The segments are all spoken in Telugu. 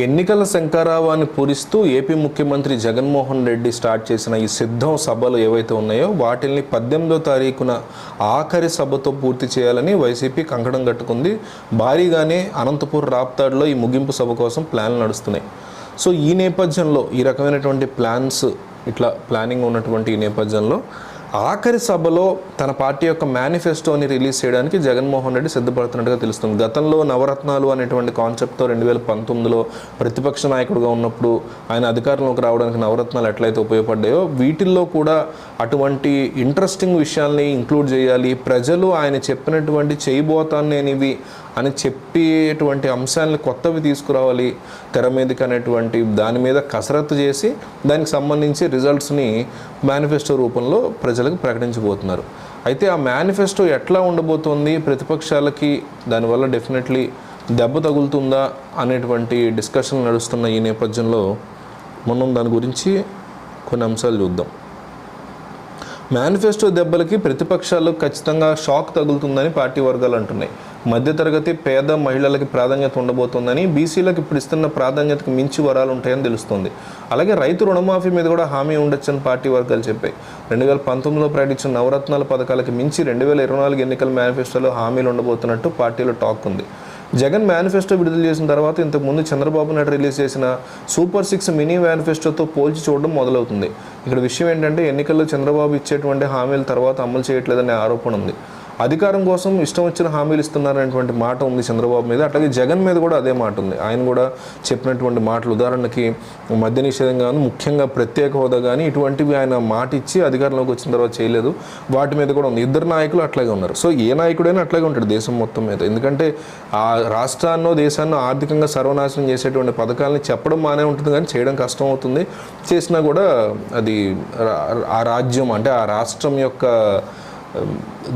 ఎన్నికల శంఖారావాన్ని పూరిస్తూ ఏపీ ముఖ్యమంత్రి జగన్మోహన్ రెడ్డి స్టార్ట్ చేసిన ఈ సిద్ధం సభలు ఏవైతే ఉన్నాయో వాటిని 18వ తారీఖున ఆఖరి సభతో పూర్తి చేయాలని వైసీపీ కంకణం కట్టుకుంది. భారీగానే అనంతపూర్ రాప్తాడులో ఈ ముగింపు సభ కోసం ప్లాన్లు నడుస్తున్నాయి. సో ఈ నేపథ్యంలో ఈ రకమైనటువంటి ప్లానింగ్ ఉన్నటువంటి ఈ నేపథ్యంలో ఆఖరి సభలో తన పార్టీ యొక్క మేనిఫెస్టోని రిలీజ్ చేయడానికి జగన్మోహన్ రెడ్డి సిద్ధపడుతున్నట్టుగా తెలుస్తుంది. గతంలో నవరత్నాలు అనేటువంటి కాన్సెప్ట్తో 2019లో ప్రతిపక్ష నాయకుడిగా ఉన్నప్పుడు ఆయన అధికారంలోకి రావడానికి నవరత్నాలు ఎట్లయితే ఉపయోగపడ్డాయో వీటిల్లో కూడా అటువంటి ఇంట్రెస్టింగ్ విషయాల్ని ఇంక్లూడ్ చేయాలి, ప్రజలు ఆయన చెప్పినటువంటి చేయబోతానేనివి అని చెప్పేటువంటి అంశాలని కొత్తవి తీసుకురావాలి తెర మీదకి అనేటువంటి దాని మీద కసరత్తు చేసి దానికి సంబంధించి రిజల్ట్స్ని మేనిఫెస్టో రూపంలో ప్రజలకు ప్రకటించబోతున్నారు. అయితే ఆ మేనిఫెస్టో ఎట్లా ఉండబోతోంది, ప్రతిపక్షాలకి దానివల్ల డెఫినెట్లీ దెబ్బ తగులుతుందా అనేటువంటి డిస్కషన్ నడుస్తున్న ఈ నేపథ్యంలో మనం దాని గురించి కొన్ని అంశాలు చూద్దాం. మేనిఫెస్టో దెబ్బలకి ప్రతిపక్షాలకు ఖచ్చితంగా షాక్ తగులుతుందని పార్టీ వర్గాలు అంటున్నాయి. మధ్యతరగతి పేద మహిళలకి ప్రాధాన్యత ఉండబోతోందని, బీసీలకు ఇప్పుడు ఇస్తున్న ప్రాధాన్యతకు మించి వరాలు ఉంటాయని తెలుస్తుంది. అలాగే రైతు రుణమాఫీ మీద కూడా హామీ ఉండొచ్చని పార్టీ వర్గాలు చెప్పాయి. 2019లో ప్రకటించిన నవరత్నాల పథకాలకి మించి 2024 ఎన్నికల మేనిఫెస్టోలో హామీలు ఉండబోతున్నట్టు పార్టీలో టాక్ ఉంది. జగన్ మేనిఫెస్టో విడుదల చేసిన తర్వాత ఇంతకుముందు చంద్రబాబు నాయుడు రిలీజ్ చేసిన సూపర్ 6 మినీ మేనిఫెస్టోతో పోల్చి చూడడం మొదలవుతుంది. ఇక్కడ విషయం ఏంటంటే ఎన్నికల్లో చంద్రబాబు ఇచ్చేటువంటి హామీల తర్వాత అమలు చేయట్లేదనే ఆరోపణ ఉంది. అధికారం కోసం ఇష్టం వచ్చిన హామీలు ఇస్తున్నారనేటువంటి మాట ఉంది చంద్రబాబు మీద. అట్లాగే జగన్ మీద కూడా అదే మాట ఉంది. ఆయన కూడా చెప్పినటువంటి మాటలు, ఉదాహరణకి మద్య నిషేధం కానీ, ముఖ్యంగా ప్రత్యేక హోదా కానీ, ఇటువంటివి ఆయన మాట ఇచ్చి అధికారంలోకి వచ్చిన తర్వాత చేయలేదు. వాటి మీద కూడా ఉంది. ఇద్దరు నాయకులు అట్లాగే ఉన్నారు. సో ఏ నాయకుడైనా అట్లాగే ఉంటాడు దేశం మొత్తం మీద. ఎందుకంటే ఆ రాష్ట్రాన్నో దేశాన్నో ఆర్థికంగా సర్వనాశనం చేసేటువంటి పథకాలని చెప్పడం బాగానే ఉంటుంది కానీ చేయడం కష్టం అవుతుంది. చేసినా కూడా అది ఆ రాజ్యం అంటే ఆ రాష్ట్రం యొక్క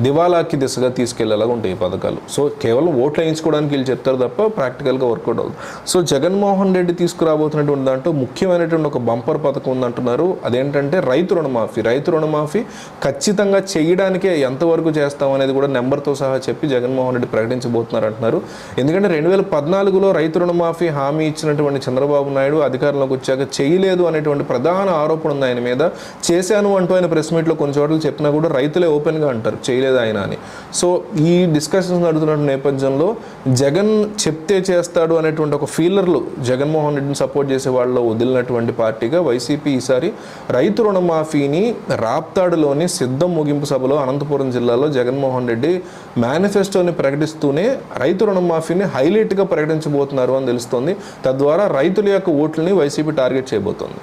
దివాలాకి దిశగా తీసుకెళ్లేలాగా ఉంటాయి ఈ పథకాలు. సో కేవలం ఓట్లు వేయించుకోవడానికి వీళ్ళు చెప్తారు తప్ప ప్రాక్టికల్గా వర్కౌట్ అవుతుంది. సో జగన్మోహన్ రెడ్డి తీసుకురాబోతున్నటువంటి దాంట్లో ముఖ్యమైనటువంటి ఒక బంపర్ పథకం ఉందంటున్నారు. అదేంటంటే రైతు రుణమాఫీ ఖచ్చితంగా చేయడానికే ఎంతవరకు చేస్తాం అనేది కూడా నెంబర్తో సహా చెప్పి జగన్మోహన్ రెడ్డి ప్రకటించబోతున్నారు అంటున్నారు. ఎందుకంటే 2014లో రైతు రుణమాఫీ హామీ ఇచ్చినటువంటి చంద్రబాబు నాయుడు అధికారంలోకి వచ్చాక చేయలేదు అనేటువంటి ప్రధాన ఆరోపణ ఉంది ఆయన మీద. చేశాను అంటూ ఆయన ప్రెస్ మీట్లో కొన్ని చోట్ల చెప్పినా కూడా రైతులే ఓపెన్గా అంటారు చేయలేదు ఆయన అని. సో ఈ డిస్కషన్స్ నడుతున్న నేపథ్యంలో జగన్ చెప్తే చేస్తాడు అనేటువంటి ఒక ఫీలర్లు జగన్మోహన్ రెడ్డిని సపోర్ట్ చేసే వాళ్ళలో వదిలినటువంటి పార్టీగా వైసీపీ ఈసారి రైతు రుణమాఫీని రాప్తాడులోని సిద్ధం ముగింపు సభలో అనంతపురం జిల్లాలో జగన్మోహన్ రెడ్డి మేనిఫెస్టోని ప్రకటిస్తూనే రైతు రుణమాఫీని హైలైట్గా ప్రకటించబోతున్నారు అని తెలుస్తోంది. తద్వారా రైతుల యొక్క ఓట్లని వైసీపీ టార్గెట్ చేయబోతోంది.